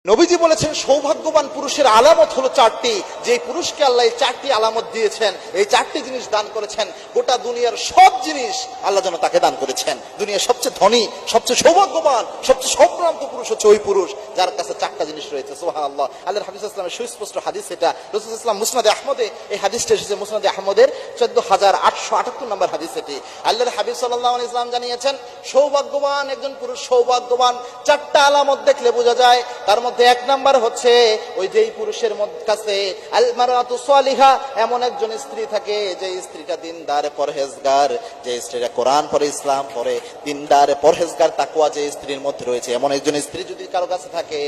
নবীজি বলেছেন সৌভাগ্যবান পুরুষের আলামত হলো চারটি। যে পুরুষকে আল্লাহ এই চারটি আলামত দিয়েছেন, এই চারটি জিনিস দান করেছেন, গোটা দুনিয়ার সব জিনিস আল্লাহ যেন তাকে দান করেছেন। দুনিয়ার সবচেয়ে ধনী, সবচেয়ে সৌভাগ্যবান, সবচেয়ে সম্ভ্রান্ত পুরুষ হচ্ছে ওই পুরুষ যার কাছে চারটা জিনিস রয়েছে। সুবহানাল্লাহ। আল্লাহর হাবিব সাল্লাল্লাহু আলাইহি ওয়াসাল্লামের সুস্পষ্ট হাদিস এটা। রাসূল সাল্লাল্লাহু আলাইহি ওয়াসাল্লাম মুসনাদে আহমদে এই হাদিসটা এসেছে, মুসনাদে আহমদের 14878 নম্বর হাদিস এটি। আল্লাহর হাবিব সাল্লাল্লাহু আলাইহি ওয়াসাল্লাম জানিয়েছেন সৌভাগ্যবান একজন পুরুষ, সৌভাগ্যবান চারটা আলামত দেখলে বোঝা যায়। তার মধ্যে এক নাম্বার হচ্ছে ওই যেই পুরুষের কাছে আল মারাতু সালিহা, এমন একজন স্ত্রী থাকে যে স্ত্রীটা দিনদার পরহেজগার, যে স্ত্রীটা কোরআন পড়ে, ইসলাম পড়ে, দিনদার পরহেজগার তাকওয়া যে স্ত্রীর মধ্যে রয়েছে, এমন একজন স্ত্রী যদি কারো কাছে থাকে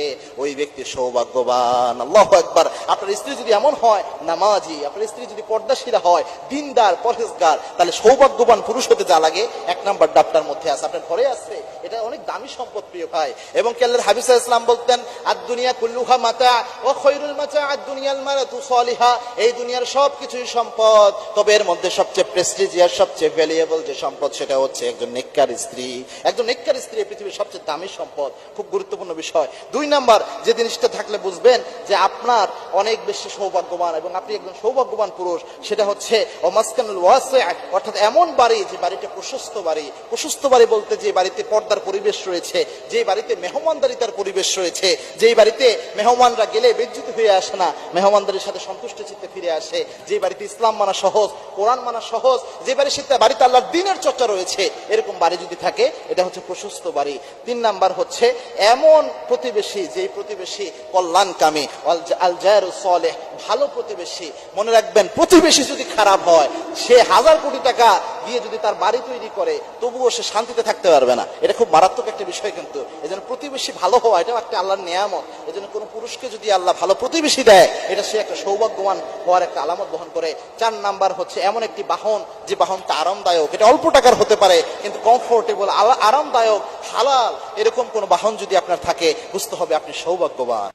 ওই ব্যক্তি সৌভাগ্যবান। আল্লাহু আকবার। আপনার স্ত্রী যদি এমন হয় নামাজি, আপনার স্ত্রী যদি পর্দাশীলা হয়, দিনদার পরহেজগার, তাহলে সৌভাগ্যবান পুরুষ হতে যা লাগে এক নাম্বার ডাবটার মধ্যে আছে, আপনার ঘরে আছে। এটা অনেক দামি সম্পদ প্রিয় ভাই। এবং আল্লাহর হাবিব সাল্লাল্লাহু আলাইহি ওয়াসাল্লাম বলতেন আদ-দুনিয়া কুল্লুহা মাতা ওয়া খায়রুল মাতা আদ-দুনিয়াল মারাতু সালিহা। এই দুনিয়ার সবকিছুই সম্পদ, তবে এর মধ্যে সবচেয়ে প্রেস্টিজিয়াস, সবচেয়ে ভ্যালুয়েবল যে সম্পদ সেটা হচ্ছে একজন নেককার স্ত্রী। একজন নেককার স্ত্রী পৃথিবীর সবচেয়ে দামি সম্পদ। খুব গুরুত্বপূর্ণ বিষয়। দুই নাম্বার যে জিনিসটা থাকলে বুঝবেন যে আপনার অনেক বেশি সৌভাগ্যবান এবং আপনি একজন সৌভাগ্যবান পুরুষ, সেটা হচ্ছে ওমাসকানুল ওয়াসি', অর্থাৎ এমন বাড়ি যে বাড়িটা প্রশস্ত বাড়ি। প্রশস্ত বাড়ি বলতে যে বাড়িতে পর্দার পরিবেশ রয়েছে, যে বাড়িতে মেহমানদারিতার পরিবেশ রয়েছে, যেই বাড়িতে মেহমানরা গেলে বেজ্জিত হয়ে আসে না, মেহমানদারির সাথে সন্তুষ্ট চিত্তে ফিরে আসে, যে বাড়িতে ইসলাম মানা সহজ, কোরআন মানা সহজ, যে বাড়িতে আল্লাহর দ্বীনের চর্চা রয়েছে, এরকম বাড়ি যদি থাকে এটা হচ্ছে প্রশস্ত বাড়ি। তিন নাম্বার হচ্ছে এমন প্রতিবেশী, যেই প্রতিবেশী কল্যাণকামী, আল জারু সালেহ, ভালো প্রতিবেশী। মনে রাখবেন প্রতিবেশী যদি খারাপ হয়, সে 1000 কোটি টাকা দিয়ে যদি তার বাড়ি তৈরি করে তবুও সে শান্তিতে থাকতে পারবে না। এটা খুব মারাত্মক একটা বিষয়। কিন্তু এজন্য প্রতিবেশী ভালো হওয়া এটাও একটা আল্লাহর নিয়ামত। এজন্য কোনো পুরুষকে যদি আল্লাহ ভালো প্রতিবেশী দেয়, এটা সে একটা সৌভাগ্যবান হওয়ার একটা আলামত বহন করে। 4 নাম্বার হচ্ছে এমন একটি বাহন, যে বাহনটা আরামদায়ক। এটা অল্প টাকার হতে পারে কিন্তু কমফোর্টেবল, আরামদায়ক, হালাল, এরকম কোন বাহন যদি আপনার থাকে বুঝতে হবে আপনি সৌভাগ্যবান।